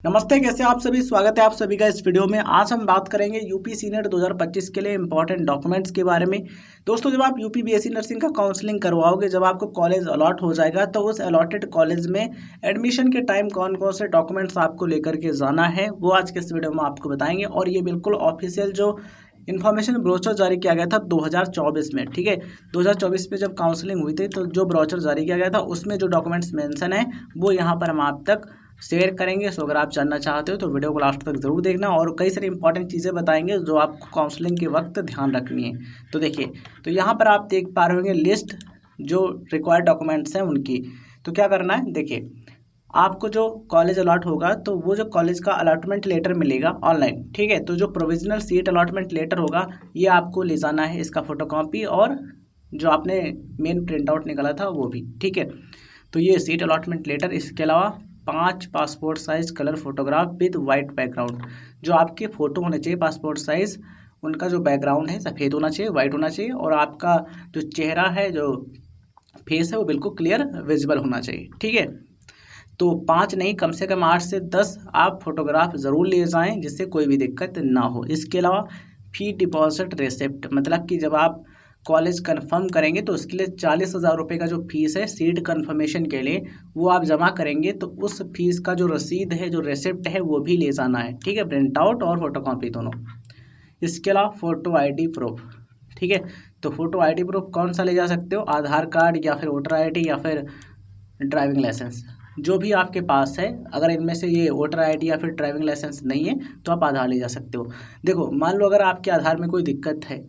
नमस्ते, कैसे आप सभी। स्वागत है आप सभी का इस वीडियो में। आज हम बात करेंगे यूपी सीनेट 2025 के लिए इंपॉर्टेंट डॉक्यूमेंट्स के बारे में। दोस्तों, जब आप यूपी बीएससी नर्सिंग का काउंसलिंग करवाओगे, जब आपको कॉलेज अलॉट हो जाएगा, तो उस अलॉटेड कॉलेज में एडमिशन के टाइम कौन कौन से डॉक्यूमेंट्स आपको लेकर के जाना है, वो आज के इस वीडियो में आपको बताएंगे। और ये बिल्कुल ऑफिशियल जो इन्फॉर्मेशन ब्रोचर जारी किया गया था 2024 में, ठीक है। 2024 में जब काउंसलिंग हुई थी, तो जो ब्रोचर जारी किया गया था उसमें जो डॉक्यूमेंट्स मेंशन है वो यहाँ पर हम आप तक शेयर करेंगे। सो अगर आप जानना चाहते हो तो वीडियो को लास्ट तक जरूर देखना, और कई सारी इंपॉर्टेंट चीज़ें बताएंगे जो आपको काउंसलिंग के वक्त ध्यान रखनी है। तो देखिए, तो यहाँ पर आप देख पा रहे होंगे लिस्ट जो रिक्वायर्ड डॉक्यूमेंट्स हैं उनकी। तो क्या करना है, देखिए, आपको जो कॉलेज अलॉट होगा तो वो जो कॉलेज का अलॉटमेंट लेटर मिलेगा ऑनलाइन, ठीक है। तो जो प्रोविजनल सीट अलॉटमेंट लेटर होगा ये आपको ले जाना है, इसका फोटोकॉपी और जो आपने मेन प्रिंट आउट निकाला था वो भी, ठीक है। तो ये सीट अलॉटमेंट लेटर, इसके अलावा 5 passport size colour photograph with white background. जो आपके फ़ोटो होने चाहिए पासपोर्ट साइज़, उनका जो बैकग्राउंड है सफ़ेद होना चाहिए, वाइट होना चाहिए, और आपका जो चेहरा है, जो फेस है, वो बिल्कुल क्लियर विजिबल होना चाहिए, ठीक है। तो 5 नहीं, कम से कम 8 से 10 आप फोटोग्राफ ज़रूर ले जाएं, जिससे कोई भी दिक्कत ना हो। इसके अलावा फी डिपॉजिट रिसिप्ट, मतलब कि जब आप कॉलेज कंफर्म करेंगे तो उसके लिए 40,000 रुपये का जो फीस है सीट कंफर्मेशन के लिए, वो आप जमा करेंगे। तो उस फीस का जो रसीद है, जो रिसिप्ट है, वो भी ले जाना है, ठीक है, प्रिंट आउट और फोटोकॉपी दोनों। इसके अलावा फ़ोटो आईडी प्रूफ, ठीक है। तो फ़ोटो आईडी प्रूफ कौन सा ले जा सकते हो, आधार कार्ड या फिर वोटर आईडी या फिर ड्राइविंग लाइसेंस, जो भी आपके पास है। अगर इनमें से ये वोटर आईडी या फिर ड्राइविंग लाइसेंस नहीं है तो आप आधार ले जा सकते हो। देखो, मान लो अगर आपके आधार में कोई दिक्कत है,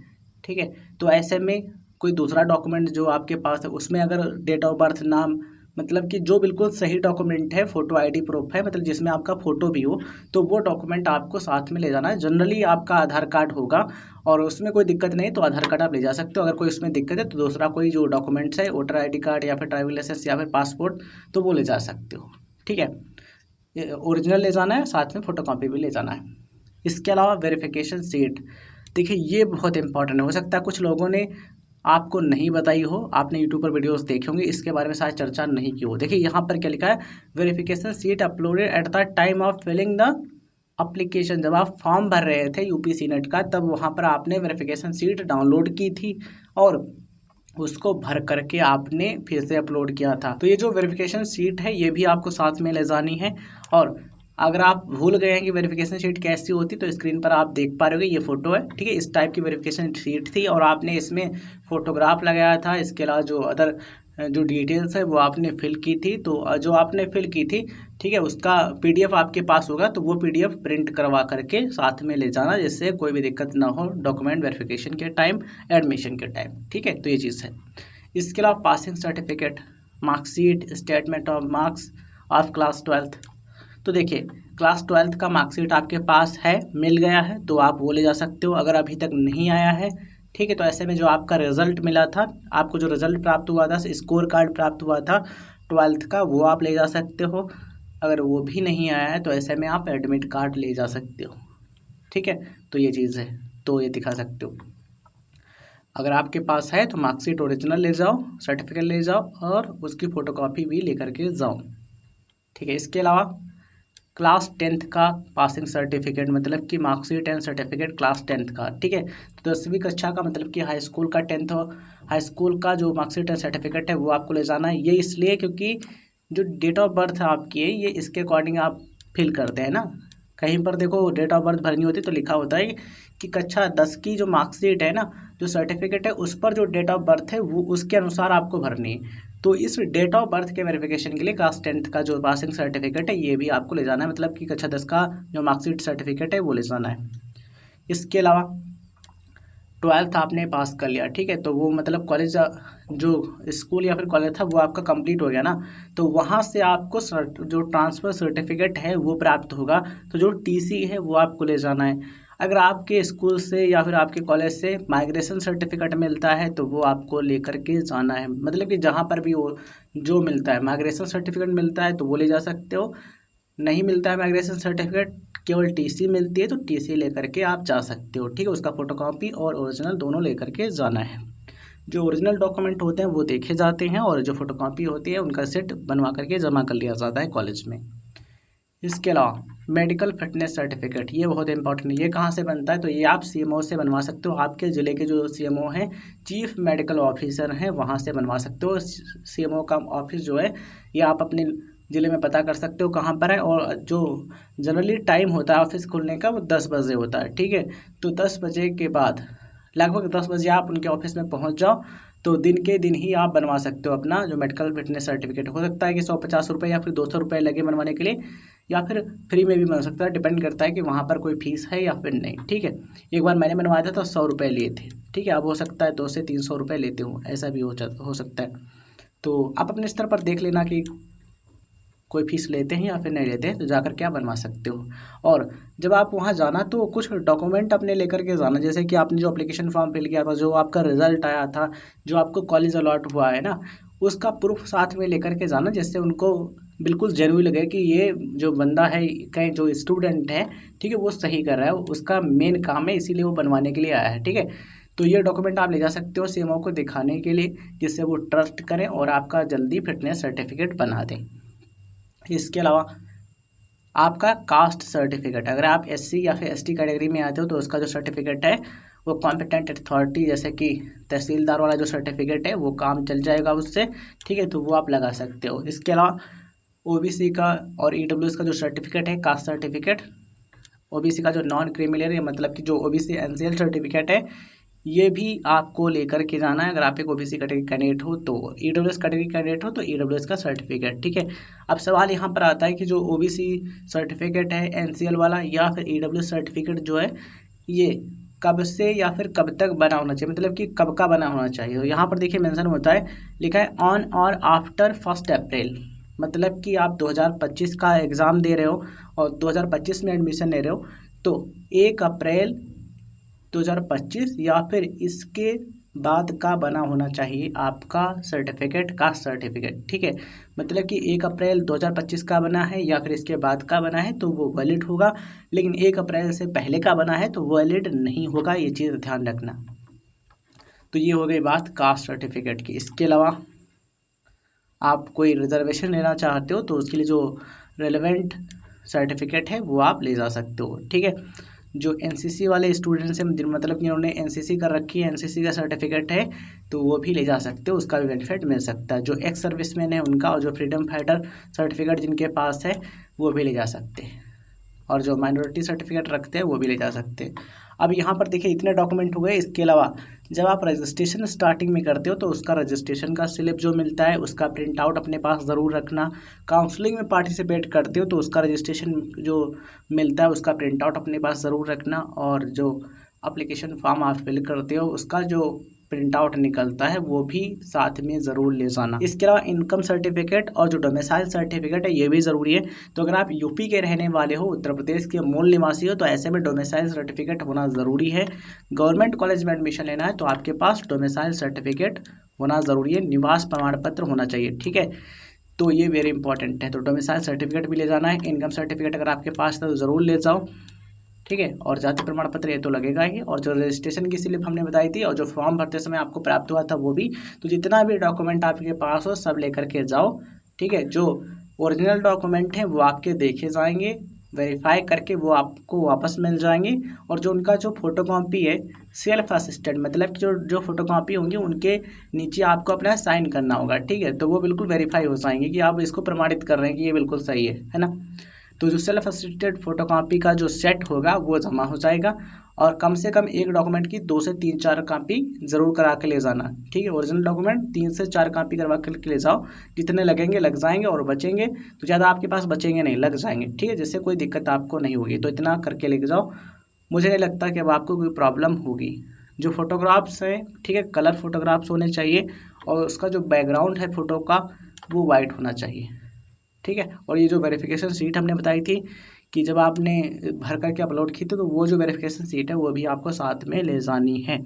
ठीक है, तो ऐसे में कोई दूसरा डॉक्यूमेंट जो आपके पास है उसमें अगर डेट ऑफ बर्थ, नाम, मतलब कि जो बिल्कुल सही डॉक्यूमेंट है, फ़ोटो आईडी प्रूफ है, मतलब जिसमें आपका फ़ोटो भी हो, तो वो डॉक्यूमेंट आपको साथ में ले जाना है। जनरली आपका आधार कार्ड होगा, और उसमें कोई दिक्कत नहीं तो आधार कार्ड आप ले जा सकते हो। अगर कोई उसमें दिक्कत है तो दूसरा कोई जो डॉक्यूमेंट्स है, वोटर आईडी कार्ड या फिर ड्राइविंग लाइसेंस या फिर पासपोर्ट, तो वो ले जा सकते हो, ठीक है। ओरिजिनल ले जाना है, साथ में फ़ोटोकॉपी भी ले जाना है। इसके अलावा वेरिफिकेशन सीट, देखिए ये बहुत इंपॉर्टेंट है। हो सकता है कुछ लोगों ने आपको नहीं बताई हो, आपने यूट्यूब पर वीडियोस देखे होंगे, इसके बारे में शायद चर्चा नहीं की हो। देखिए यहाँ पर क्या लिखा है, verification sheet uploaded at the time of filling the application. जब आप फॉर्म भर रहे थे यूपी सीनेट का, तब वहाँ पर आपने वेरिफिकेशन सीट डाउनलोड की थी और उसको भर करके आपने फिर से अपलोड किया था। तो ये जो वेरिफिकेशन सीट है ये भी आपको साथ में ले जानी है। और अगर आप भूल गए हैं कि वेरिफिकेशन शीट कैसी होती, तो स्क्रीन पर आप देख पा रहे हो, ये फ़ोटो है, ठीक है। इस टाइप की वेरिफिकेशन शीट थी और आपने इसमें फ़ोटोग्राफ लगाया था। इसके अलावा जो अदर जो डिटेल्स है वो आपने फिल की थी। तो जो आपने फिल की थी, ठीक है, उसका पीडीएफ आपके पास होगा, तो वो पीडीएफ प्रिंट करवा करके साथ में ले जाना, जिससे कोई भी दिक्कत ना हो डॉक्यूमेंट वेरिफिकेशन के टाइम, एडमिशन के टाइम, ठीक है। तो ये चीज़ है। इसके अलावा passing certificate, marksheet, statement of marks of class 12th। तो देखिए, क्लास 12th का मार्कशीट आपके पास है, मिल गया है, तो आप वो ले जा सकते हो। अगर अभी तक नहीं आया है, ठीक है, तो ऐसे में जो आपका रिजल्ट मिला था, आपको जो रिजल्ट प्राप्त हुआ था, स्कोर कार्ड प्राप्त हुआ था 12th का, वो आप ले जा सकते हो। अगर वो भी नहीं आया है तो ऐसे में आप एडमिट कार्ड ले जा सकते हो, ठीक है। तो ये चीज़ है, तो ये दिखा सकते हो। अगर आपके पास है तो मार्कशीट ओरिजिनल ले जाओ, सर्टिफिकेट ले जाओ, और उसकी फ़ोटोकॉपी भी लेकर के जाओ, ठीक है। इसके अलावा क्लास 10th का पासिंग सर्टिफिकेट, मतलब कि marksheet and certificate class 10th का, ठीक है। तो 10वीं कक्षा का, मतलब कि हाई स्कूल का 10th हाई स्कूल का जो मार्कशीट एंड सर्टिफिकेट है वो आपको ले जाना है। ये इसलिए क्योंकि जो डेट ऑफ बर्थ आपकी है, ये इसके अकॉर्डिंग आप फिल करते हैं ना। कहीं पर देखो डेट ऑफ बर्थ भरनी होती तो लिखा होता है कि कक्षा 10 की जो मार्कशीट है ना, जो सर्टिफिकेट है, उस पर जो डेट ऑफ बर्थ है वो उसके अनुसार आपको भरनी है। तो इस डेट ऑफ बर्थ के वेरिफिकेशन के लिए क्लास 10th का जो पासिंग सर्टिफिकेट है ये भी आपको ले जाना है, मतलब कि कक्षा 10 का जो मार्कशीट सर्टिफिकेट है वो ले जाना है। इसके अलावा 12th आपने पास कर लिया, ठीक है, तो वो मतलब कॉलेज, जो स्कूल या फिर कॉलेज था वो आपका कंप्लीट हो गया ना, तो वहाँ से आपको जो ट्रांसफ़र सर्टिफिकेट है वो प्राप्त होगा। तो जो टीसी है वो आपको ले जाना है। अगर आपके स्कूल से या फिर आपके कॉलेज से माइग्रेशन सर्टिफिकेट मिलता है तो वो आपको लेकर के जाना है, मतलब कि जहाँ पर भी वो जो मिलता है, माइग्रेशन सर्टिफिकेट मिलता है तो वो ले जा सकते हो। नहीं मिलता है माइग्रेशन सर्टिफिकेट, केवल टीसी मिलती है, तो टीसी लेकर के आप जा सकते हो, ठीक है। उसका फोटोकॉपी और ओरिजिनल दोनों लेकर के जाना है। जो ओरिजिनल डॉक्यूमेंट होते हैं वो देखे जाते हैं, और जो फोटोकॉपी होती है उनका सेट बनवा करके जमा कर लिया जाता है कॉलेज में। इसके अलावा मेडिकल फिटनेस सर्टिफिकेट, ये बहुत इंपॉर्टेंट है। ये कहाँ से बनता है? तो ये आप सीएमओ से बनवा सकते हो। आपके ज़िले के जो सीएमओ हैं, चीफ मेडिकल ऑफिसर हैं, वहाँ से बनवा सकते हो। सीएमओ का ऑफिस जो है ये आप अपने ज़िले में पता कर सकते हो कहाँ पर है। और जो जनरली टाइम होता है ऑफिस खुलने का वो 10 बजे होता है, ठीक है। तो 10 बजे के बाद लगभग 10 बजे आप उनके ऑफिस में पहुँच जाओ, तो दिन के दिन ही आप बनवा सकते हो अपना जो मेडिकल फिटनेस सर्टिफिकेट। हो सकता है कि 150 रुपये या फिर 200 रुपये लगे बनवाने के लिए, या फिर फ्री में भी बन सकता है, डिपेंड करता है कि वहाँ पर कोई फीस है या फिर नहीं, ठीक है। एक बार मैंने बनवाया था तो 100 रुपये लिए थे, ठीक है। अब हो सकता है 200 से 300 रुपये लेते हो, ऐसा भी हो सकता है। तो आप अपने स्तर पर देख लेना कि कोई फीस लेते हैं या फिर नहीं लेते हैं, तो जाकर क्या बनवा सकते हो। और जब आप वहाँ जाना तो कुछ डॉक्यूमेंट अपने लेकर के जाना, जैसे कि आपने जो एप्लीकेशन फॉर्म फिल किया था, जो आपका रिजल्ट आया था, जो आपको कॉलेज अलॉट हुआ है ना, उसका प्रूफ साथ में लेकर के जाना, जिससे उनको बिल्कुल जरूरी लगे कि ये जो बंदा है, कहीं जो स्टूडेंट है, ठीक है, वो सही कर रहा है, उसका मेन काम है, इसीलिए वो बनवाने के लिए आया है, ठीक है। तो ये डॉक्यूमेंट आप ले जा सकते हो सीएमओ को दिखाने के लिए, जिससे वो ट्रस्ट करें और आपका जल्दी फिटनेस सर्टिफिकेट बना दें। इसके अलावा आपका कास्ट सर्टिफिकेट, अगर आप एससी या फिर एसटी कैटेगरी में आते हो तो उसका जो सर्टिफिकेट है वो कॉम्पिटेंट अथॉरिटी, जैसे कि तहसीलदार वाला जो सर्टिफिकेट है वो काम चल जाएगा उससे, ठीक है। तो वो आप लगा सकते हो। इसके अलावा ओबीसी का और ईडब्ल्यूएस का जो सर्टिफिकेट है, कास्ट सर्टिफिकेट, ओबीसी का जो नॉन क्रिमिनल है, मतलब कि जो ओबीसी एनसीएल सर्टिफिकेट है, ये भी आपको लेकर के जाना है। अगर आप एक ओबीसी कैटेगरी कैंडिडेट हो तो, ईडब्ल्यूएस कैटेगरी कैंडिडेट हो तो ईडब्ल्यूएस का सर्टिफिकेट, ठीक है। अब सवाल यहाँ पर आता है कि जो ओबीसी सर्टिफिकेट है एनसीएल वाला या फिर ईडब्ल्यूएस सर्टिफिकेट जो है, ये कब से या फिर कब तक बना होना चाहिए, मतलब कि कब का बना होना चाहिए। तो यहाँ पर देखिए मेंशन होता है, लिखा है ऑन और आफ्टर 1 अप्रैल, मतलब कि आप 2025 का एग्ज़ाम दे रहे हो और 2025 में एडमिशन ले रहे हो, तो 1 अप्रैल 2025 या फिर इसके बाद का बना होना चाहिए आपका सर्टिफिकेट, कास्ट सर्टिफिकेट, ठीक है। मतलब कि 1 अप्रैल 2025 का बना है या फिर इसके बाद का बना है तो वो वैलिड होगा, लेकिन 1 अप्रैल से पहले का बना है तो वैलिड नहीं होगा, ये चीज़ ध्यान रखना। तो ये हो गई बात कास्ट सर्टिफिकेट की। इसके अलावा आप कोई रिजर्वेशन लेना चाहते हो तो उसके लिए जो रेलेवेंट सर्टिफिकेट है वो आप ले जा सकते हो, ठीक है। जो एनसीसी वाले स्टूडेंट्स हैं, मतलब कि उन्होंने एनसीसी कर रखी है, एनसीसी का सर्टिफिकेट है, तो वो भी ले जा सकते हो, उसका भी बेनिफिट मिल सकता है। जो एक्स सर्विसमैन है उनका, और जो फ्रीडम फाइटर सर्टिफिकेट जिनके पास है वो भी ले जा सकते हैं, और जो माइनॉरिटी सर्टिफिकेट रखते हैं वो भी ले जा सकते हैं। अब यहाँ पर देखिए इतने डॉक्यूमेंट हो गए। इसके अलावा जब आप रजिस्ट्रेशन स्टार्टिंग में करते हो तो उसका रजिस्ट्रेशन का स्लिप जो मिलता है उसका प्रिंट आउट अपने पास ज़रूर रखना। काउंसलिंग में पार्टिसिपेट करते हो तो उसका रजिस्ट्रेशन जो मिलता है उसका प्रिंट आउट अपने पास ज़रूर रखना, और जो एप्लीकेशन फॉर्म आप फिल करते हो उसका जो प्रिंट आउट निकलता है वो भी साथ में ज़रूर ले जाना। इसके अलावा इनकम सर्टिफिकेट और जो डोमिसाइल सर्टिफिकेट है ये भी ज़रूरी है। तो अगर आप यूपी के रहने वाले हो, उत्तर प्रदेश के मूल निवासी हो, तो ऐसे में डोमिसाइल सर्टिफिकेट होना ज़रूरी है। गवर्नमेंट कॉलेज में एडमिशन लेना है तो आपके पास डोमिसाइल सर्टिफिकेट होना ज़रूरी है, निवास प्रमाण पत्र होना चाहिए, ठीक है। तो ये वेरी इंपॉर्टेंट है। तो डोमिसाइल सर्टिफिकेट भी ले जाना है। इनकम सर्टिफिकेट अगर आपके पास है तो ज़रूर ले जाओ, ठीक है। और जाति प्रमाण पत्र ये तो लगेगा ही, और जो रजिस्ट्रेशन की स्लिप हमने बताई थी और जो फॉर्म भरते समय आपको प्राप्त हुआ था वो भी। तो जितना भी डॉक्यूमेंट आपके पास हो सब लेकर के जाओ, ठीक है। जो ओरिजिनल डॉक्यूमेंट हैं वो आपके देखे जाएंगे, वेरीफाई करके वो आपको वापस मिल जाएंगे, और जो उनका जो फोटोकॉपी है सेल्फ असिस्टेंट, मतलब कि जो फोटोकॉपी होंगी उनके नीचे आपको अपना साइन करना होगा, ठीक है। तो वो बिल्कुल वेरीफाई हो जाएंगे कि आप इसको प्रमाणित कर रहे हैं कि ये बिल्कुल सही है ना। तो जो सेल्फ असिस्टेड फोटोकॉपी का जो सेट होगा वो जमा हो जाएगा, और कम से कम एक डॉक्यूमेंट की 2 से 3-4 कॉपी ज़रूर करा के ले जाना, ठीक है। ओरिजिनल डॉक्यूमेंट 3 से 4 कॉपी करवा के ले जाओ, जितने लगेंगे लग जाएंगे, और बचेंगे तो ज़्यादा आपके पास बचेंगे नहीं, लग जाएंगे, ठीक है, जिससे कोई दिक्कत आपको नहीं होगी। तो इतना करके लेके जाओ, मुझे नहीं लगता कि अब आपको कोई प्रॉब्लम होगी। जो फोटोग्राफ्स हैं, ठीक है, कलर फोटोग्राफ्स होने चाहिए, और उसका जो बैकग्राउंड है फ़ोटो का वो वाइट होना चाहिए, ठीक है। और ये जो वेरिफिकेशन शीट हमने बताई थी कि जब आपने भर करके अपलोड की थी, तो वो जो वेरिफिकेशन शीट है वो भी आपको साथ में ले जानी है।